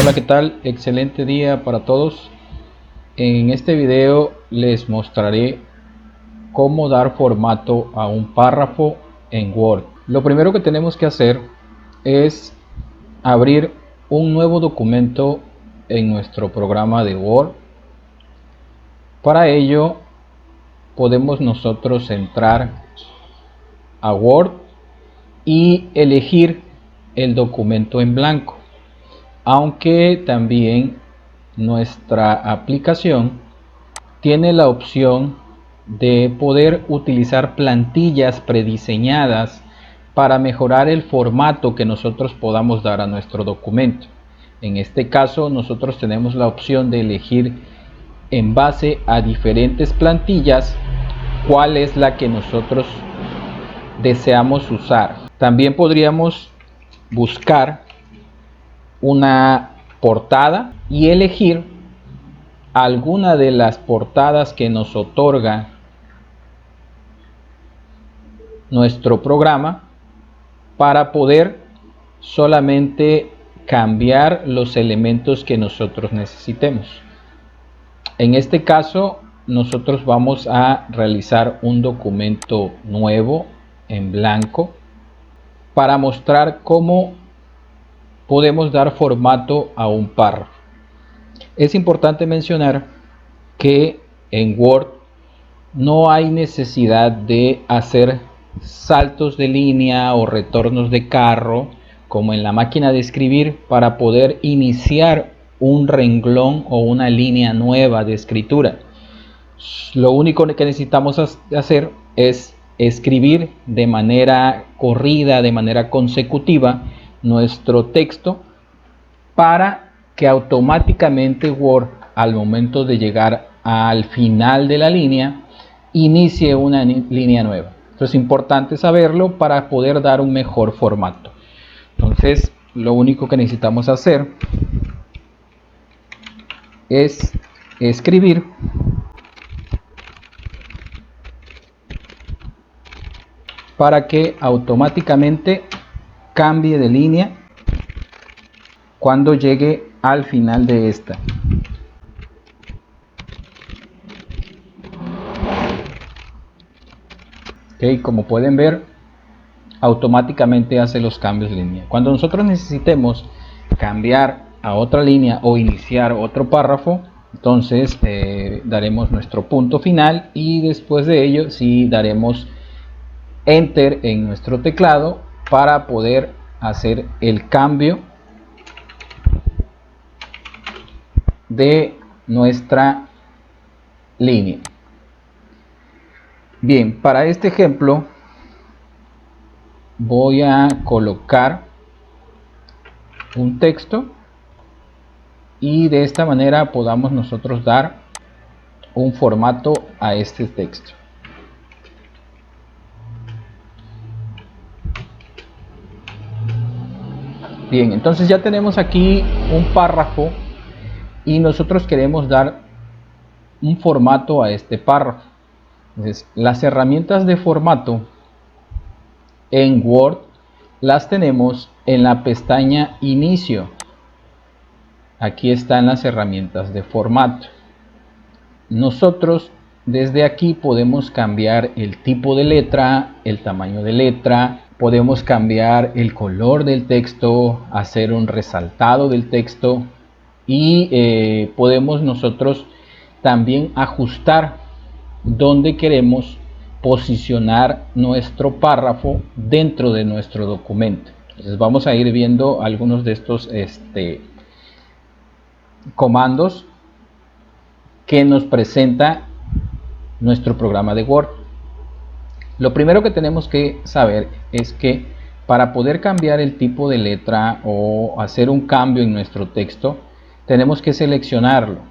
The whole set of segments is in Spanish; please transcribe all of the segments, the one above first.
Hola, ¿qué tal? Excelente día para todos. En este video les mostraré cómo dar formato a un párrafo en Word. Lo primero que tenemos que hacer es abrir un nuevo documento en nuestro programa de Word. Para ello podemos nosotros entrar a Word y elegir el documento en blanco, aunque también nuestra aplicación tiene la opción de poder utilizar plantillas prediseñadas para mejorar el formato que nosotros podamos dar a nuestro documento. En este caso nosotros tenemos la opción de elegir en base a diferentes plantillas cuál es la que nosotros deseamos usar. También podríamos buscar una portada y elegir alguna de las portadas que nos otorga nuestro programa para poder solamente cambiar los elementos que nosotros necesitemos. En este caso nosotros vamos a realizar un documento nuevo en blanco para mostrar cómo podemos dar formato a un párrafo. Es importante mencionar que en Word no hay necesidad de hacer saltos de línea o retornos de carro como en la máquina de escribir para poder iniciar un renglón o una línea nueva de escritura. Lo único que necesitamos hacer es escribir de manera corrida, de manera consecutiva nuestro texto para que automáticamente Word, al momento de llegar al final de la línea, inicie una línea nueva. Esto es importante saberlo para poder dar un mejor formato. Entonces, lo único que necesitamos hacer es escribir para que automáticamente cambie de línea cuando llegue al final de esta. Okay, como pueden ver, automáticamente hace los cambios de línea. Cuando nosotros necesitemos cambiar a otra línea o iniciar otro párrafo, entonces daremos nuestro punto final y después de ello sí daremos enter en nuestro teclado para poder hacer el cambio de nuestra línea. Bien, para este ejemplo voy a colocar un texto y de esta manera podamos nosotros dar un formato a este texto. Bien, entonces ya tenemos aquí un párrafo y nosotros queremos dar un formato a este párrafo. Entonces, las herramientas de formato en Word las tenemos en la pestaña Inicio. Aquí están las herramientas de formato. Nosotros desde aquí podemos cambiar el tipo de letra, el tamaño de letra, podemos cambiar el color del texto, hacer un resaltado del texto y podemos nosotros también ajustar donde queremos posicionar nuestro párrafo dentro de nuestro documento. Entonces vamos a ir viendo algunos de estos comandos que nos presenta nuestro programa de Word. Lo primero que tenemos que saber es que para poder cambiar el tipo de letra o hacer un cambio en nuestro texto, tenemos que seleccionarlo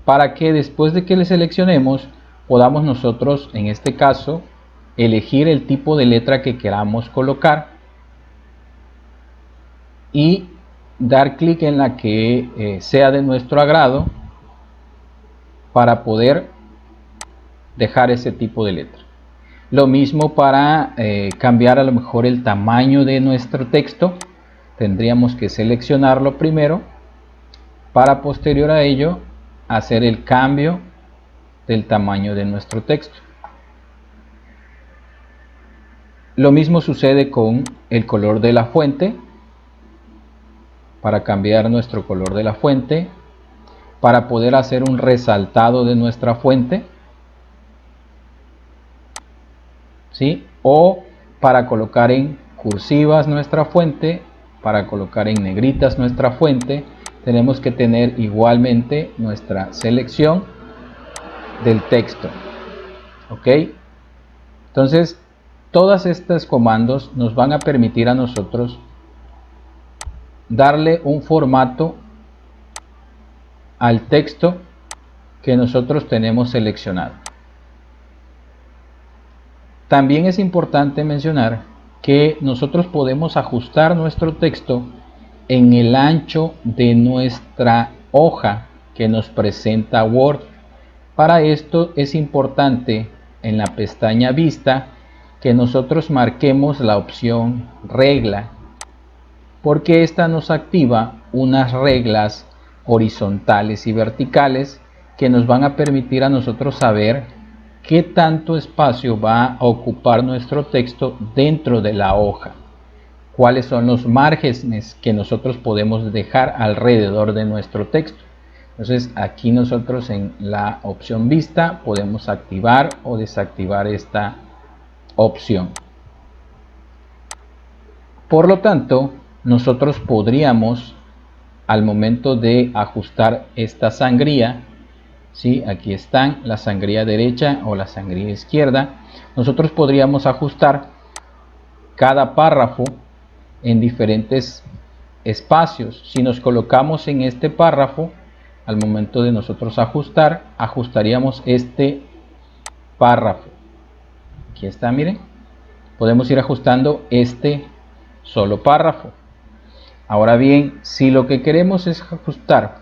para que después de que le seleccionemos podamos nosotros, en este caso, elegir el tipo de letra que queramos colocar y dar clic en la que sea de nuestro agrado para poder dejar ese tipo de letra. Lo mismo para cambiar a lo mejor el tamaño de nuestro texto. tendríamos que seleccionarlo primero para posterior a ello hacer el cambio del tamaño de nuestro texto. Lo mismo sucede con el color de la fuente. Para cambiar nuestro color de la fuente, para poder hacer un resaltado de nuestra fuente, ¿sí? O para colocar en cursivas nuestra fuente, para colocar en negritas nuestra fuente, tenemos que tener igualmente nuestra selección del texto. ¿Ok? Entonces, todos estos comandos nos van a permitir a nosotros darle un formato al texto que nosotros tenemos seleccionado. También es importante mencionar que nosotros podemos ajustar nuestro texto en el ancho de nuestra hoja que nos presenta Word. Para esto es importante en la pestaña Vista que nosotros marquemos la opción Regla, porque esta nos activa unas reglas horizontales y verticales que nos van a permitir a nosotros saber qué tanto espacio va a ocupar nuestro texto dentro de la hoja, cuáles son los márgenes que nosotros podemos dejar alrededor de nuestro texto. Entonces aquí nosotros en la opción Vista podemos activar o desactivar esta opción. Por lo tanto, nosotros podríamos, al momento de ajustar esta sangría, ¿sí? Aquí están la sangría derecha o la sangría izquierda, nosotros podríamos ajustar cada párrafo en diferentes espacios. Si nos colocamos en este párrafo, al momento de nosotros ajustar, ajustaríamos este párrafo. Aquí está, miren, podemos ir ajustando este solo párrafo. Ahora bien, si lo que queremos es ajustar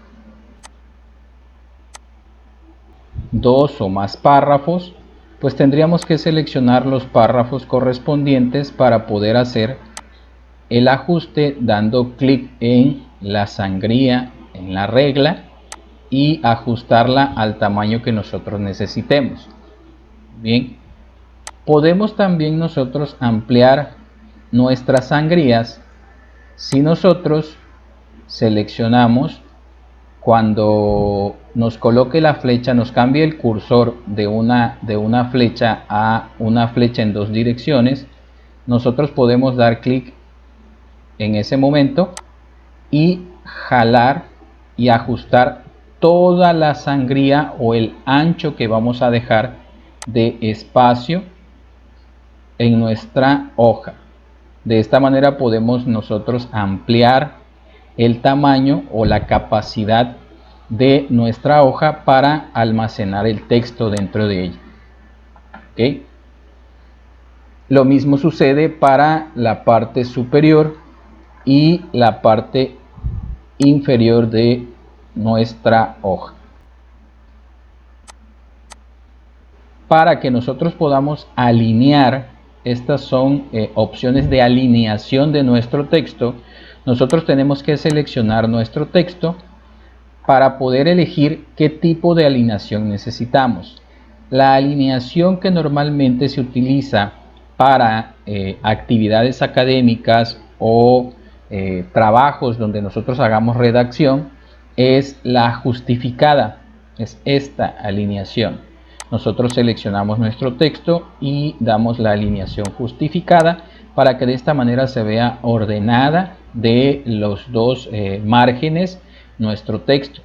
dos o más párrafos, pues tendríamos que seleccionar los párrafos correspondientes para poder hacer el ajuste dando clic en la sangría, en la regla, y ajustarla al tamaño que nosotros necesitemos. Bien, podemos también nosotros ampliar nuestras sangrías si nosotros seleccionamos, cuando nos coloque la flecha, nos cambie el cursor de una flecha a una flecha en dos direcciones, nosotros podemos dar clic en ese momento y jalar y ajustar toda la sangría o el ancho que vamos a dejar de espacio en nuestra hoja. De esta manera podemos nosotros ampliar el tamaño o la capacidad de nuestra hoja para almacenar el texto dentro de ella. ¿Okay? Lo mismo sucede para la parte superior y la parte inferior de nuestra hoja. Para que nosotros podamos alinear, estas son opciones de alineación de nuestro texto. Nosotros tenemos que seleccionar nuestro texto para poder elegir qué tipo de alineación necesitamos. La alineación que normalmente se utiliza para actividades académicas o trabajos donde nosotros hagamos redacción es la justificada, es esta alineación. Nosotros seleccionamos nuestro texto y damos la alineación justificada para que de esta manera se vea ordenada de los dos márgenes nuestro texto.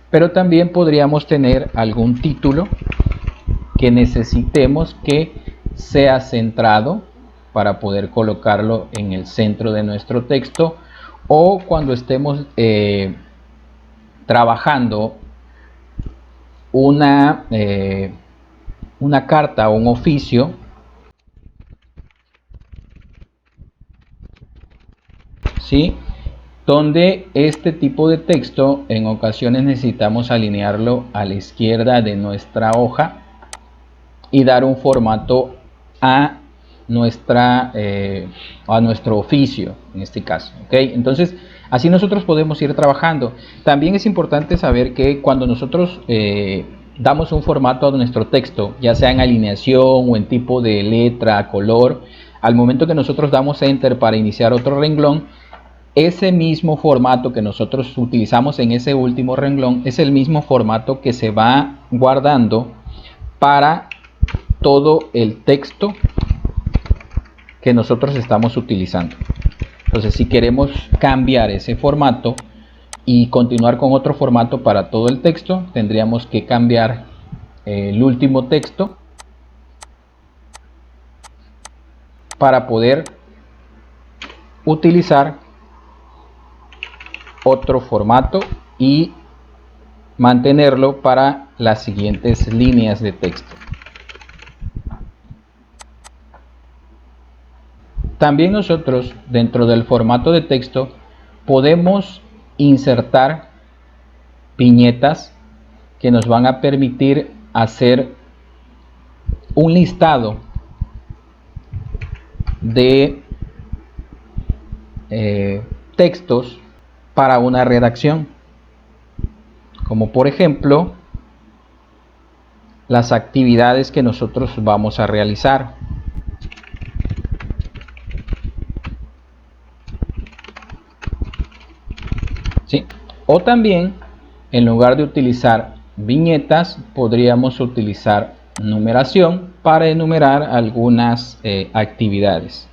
Pero también podríamos tener algún título que necesitemos que sea centrado para poder colocarlo en el centro de nuestro texto, o cuando estemos trabajando una carta o un oficio, ¿sí? Donde este tipo de texto en ocasiones necesitamos alinearlo a la izquierda de nuestra hoja y dar un formato a a nuestro oficio en este caso. ¿Okay? Entonces, así nosotros podemos ir trabajando. También es importante saber que cuando nosotros damos un formato a nuestro texto, ya sea en alineación o en tipo de letra, color, al momento que nosotros damos Enter para iniciar otro renglón, ese mismo formato que nosotros utilizamos en ese último renglón es el mismo formato que se va guardando para todo el texto que nosotros estamos utilizando. Entonces, si queremos cambiar ese formato y continuar con otro formato para todo el texto, tendríamos que cambiar el último texto para poder utilizar otro formato y mantenerlo para las siguientes líneas de texto. También nosotros, dentro del formato de texto, podemos insertar viñetas que nos van a permitir hacer un listado de textos para una redacción, como por ejemplo las actividades que nosotros vamos a realizar. ¿Sí? O también, en lugar de utilizar viñetas, podríamos utilizar numeración para enumerar algunas actividades.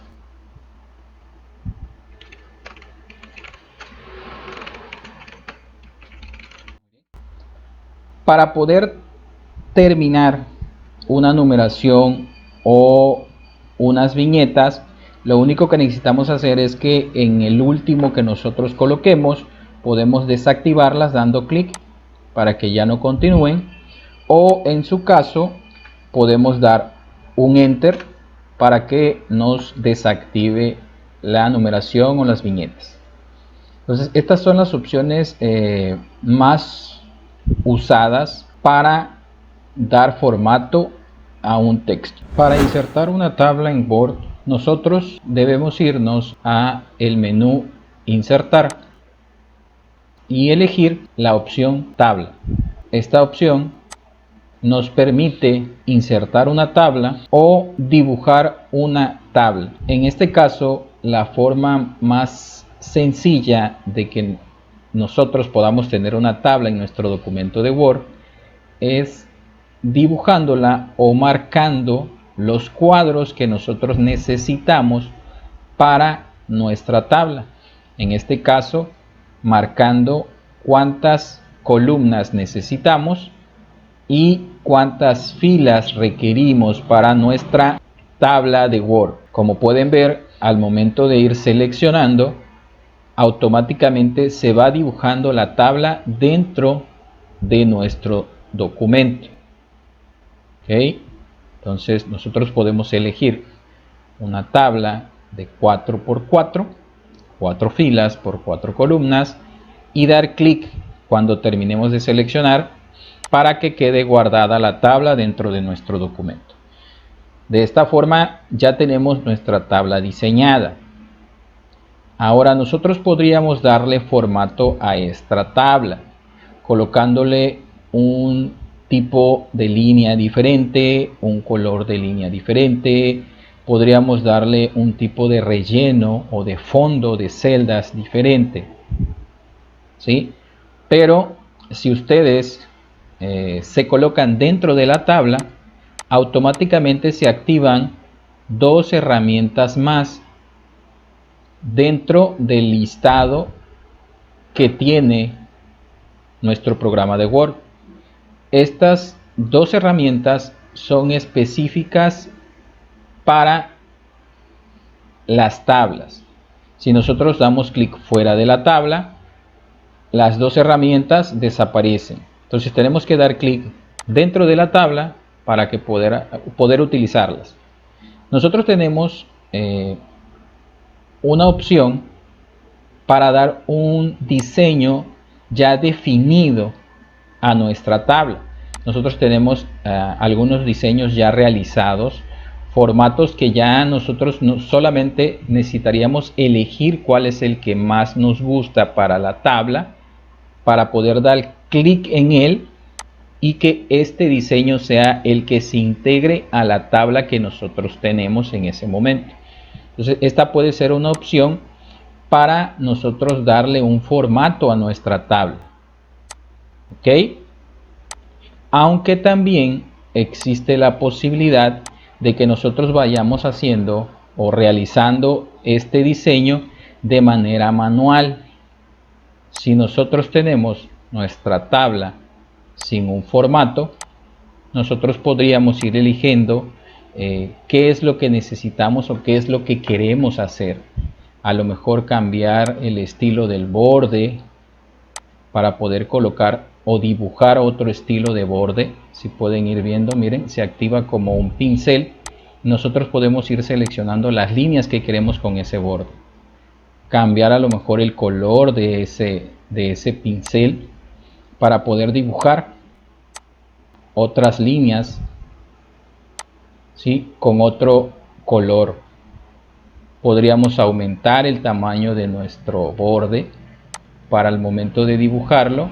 Para poder terminar una numeración o unas viñetas, lo único que necesitamos hacer es que en el último que nosotros coloquemos, podemos desactivarlas dando clic para que ya no continúen, o en su caso podemos dar un enter para que nos desactive la numeración o las viñetas. Entonces, estas son las opciones más usadas para dar formato a un texto. Para insertar una tabla en Word, nosotros debemos irnos a el menú Insertar y elegir la opción Tabla. Esta opción nos permite insertar una tabla o dibujar una tabla. En este caso, la forma más sencilla de que nosotros podamos tener una tabla en nuestro documento de Word es dibujándola o marcando los cuadros que nosotros necesitamos para nuestra tabla. En este caso, marcando cuántas columnas necesitamos y cuántas filas requerimos para nuestra tabla de Word. Como pueden ver, al momento de ir seleccionando, automáticamente se va dibujando la tabla dentro de nuestro documento. ¿Okay? Entonces nosotros podemos elegir una tabla de 4×4, 4 filas por 4 columnas, y dar clic cuando terminemos de seleccionar para que quede guardada la tabla dentro de nuestro documento. De esta forma ya tenemos nuestra tabla diseñada. Ahora nosotros podríamos darle formato a esta tabla, colocándole un tipo de línea diferente, un color de línea diferente. Podríamos darle un tipo de relleno o de fondo de celdas diferente, ¿sí? Pero si ustedes se colocan dentro de la tabla, automáticamente se activan dos herramientas más dentro del listado que tiene nuestro programa de Word. Estas dos herramientas son específicas para las tablas. Si nosotros damos clic fuera de la tabla, las dos herramientas desaparecen. Entonces tenemos que dar clic dentro de la tabla para que poder utilizarlas. Nosotros tenemos una opción para dar un diseño ya definido a nuestra tabla. Nosotros tenemos algunos diseños ya realizados, formatos que ya nosotros no solamente necesitaríamos elegir cuál es el que más nos gusta para la tabla, para poder dar clic en él y que este diseño sea el que se integre a la tabla que nosotros tenemos en ese momento. Entonces esta puede ser una opción para nosotros darle un formato a nuestra tabla, ¿ok? Aunque también existe la posibilidad de que nosotros vayamos haciendo o realizando este diseño de manera manual. Si nosotros tenemos nuestra tabla sin un formato, nosotros podríamos ir eligiendo qué es lo que necesitamos o qué es lo que queremos hacer. A lo mejor cambiar el estilo del borde para poder colocar o dibujar otro estilo de borde. Si pueden ir viendo, miren, se activa como un pincel. Nosotros podemos ir seleccionando las líneas que queremos con ese borde. Cambiar a lo mejor el color de ese pincel para poder dibujar otras líneas, ¿sí?, con otro color. Podríamos aumentar el tamaño de nuestro borde para el momento de dibujarlo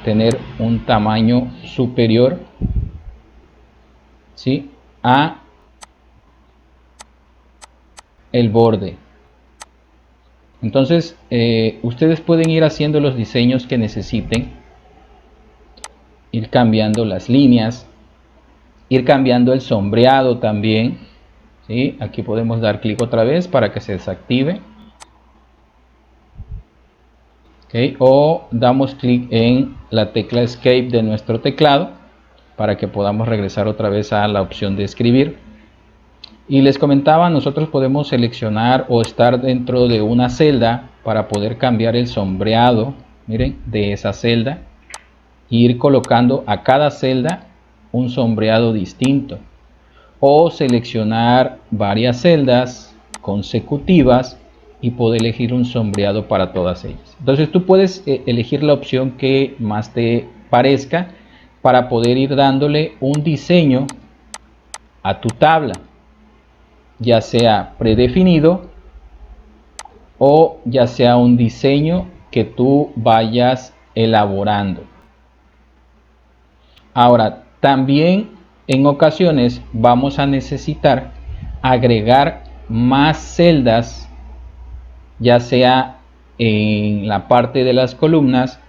tener un tamaño superior, ¿sí?, a el borde. Entonces ustedes pueden ir haciendo los diseños que necesiten, ir cambiando las líneas, ir cambiando el sombreado también, ¿sí? Aquí podemos dar clic otra vez para que se desactive, ¿okay? O damos clic en la tecla Escape de nuestro teclado para que podamos regresar otra vez a la opción de escribir. Y les comentaba, nosotros podemos seleccionar o estar dentro de una celda para poder cambiar el sombreado, miren, de esa celda, e ir colocando a cada celda un sombreado distinto, o seleccionar varias celdas consecutivas y poder elegir un sombreado para todas ellas. Entonces tú puedes elegir la opción que más te parezca para poder ir dándole un diseño a tu tabla, ya sea predefinido o ya sea un diseño que tú vayas elaborando. Ahora, también en ocasiones vamos a necesitar agregar más celdas, ya sea en la parte de las columnas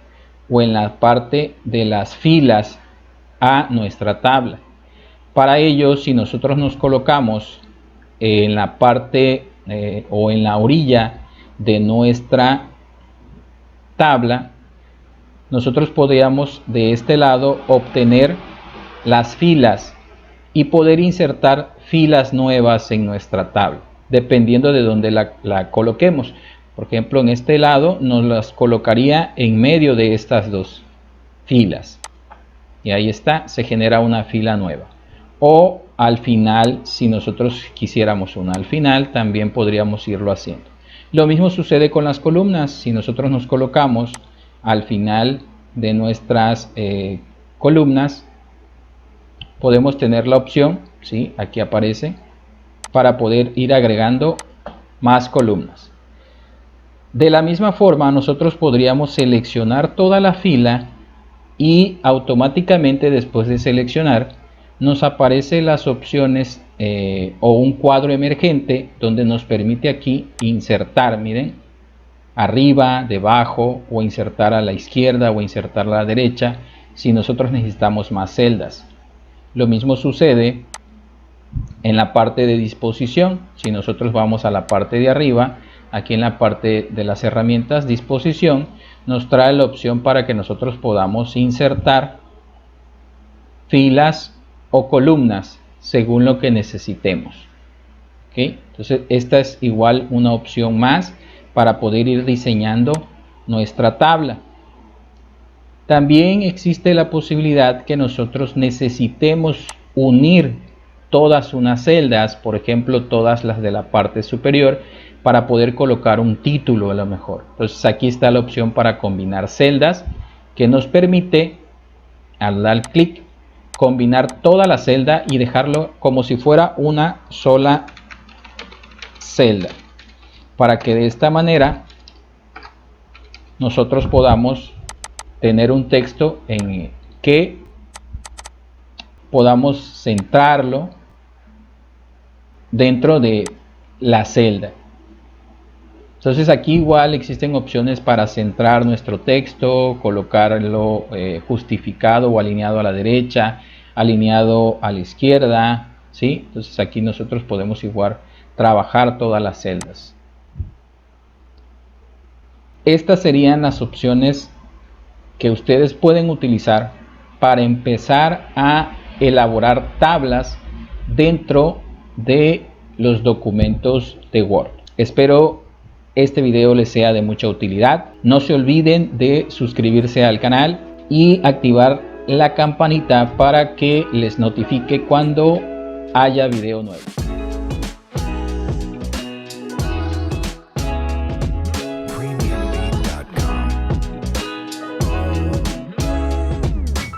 o en la parte de las filas a nuestra tabla. Para ello, si nosotros nos colocamos en la parte o en la orilla de nuestra tabla, nosotros podríamos de este lado obtener las filas y poder insertar filas nuevas en nuestra tabla, dependiendo de donde la coloquemos. Por ejemplo, en este lado nos las colocaría en medio de estas dos filas. Y ahí está, se genera una fila nueva. O al final, si nosotros quisiéramos una al final, también podríamos irlo haciendo. Lo mismo sucede con las columnas. Si nosotros nos colocamos al final de nuestras columnas, podemos tener la opción, ¿sí?, aquí aparece, para poder ir agregando más columnas. De la misma forma, nosotros podríamos seleccionar toda la fila y automáticamente después de seleccionar nos aparecen las opciones o un cuadro emergente donde nos permite aquí insertar, miren, arriba, debajo, o insertar a la izquierda o insertar a la derecha si nosotros necesitamos más celdas. Lo mismo sucede en la parte de disposición. Si nosotros vamos a la parte de arriba, aquí en la parte de las herramientas disposición, nos trae la opción para que nosotros podamos insertar filas o columnas según lo que necesitemos. ¿Okay? Entonces esta es igual una opción más para poder ir diseñando nuestra tabla. También existe la posibilidad que nosotros necesitemos unir todas unas celdas, por ejemplo todas las de la parte superior, para poder colocar un título a lo mejor. Entonces aquí está la opción para combinar celdas, que nos permite, al dar clic, combinar toda la celda y dejarlo como si fuera una sola celda, para que de esta manera nosotros podamos tener un texto en que podamos centrarlo dentro de la celda. Entonces aquí igual existen opciones para centrar nuestro texto, colocarlo justificado o alineado a la derecha, alineado a la izquierda, ¿sí? Entonces aquí nosotros podemos igual trabajar todas las celdas. Estas serían las opciones que ustedes pueden utilizar para empezar a elaborar tablas dentro de los documentos de Word. Espero este video les sea de mucha utilidad. No se olviden de suscribirse al canal y activar la campanita para que les notifique cuando haya video nuevo.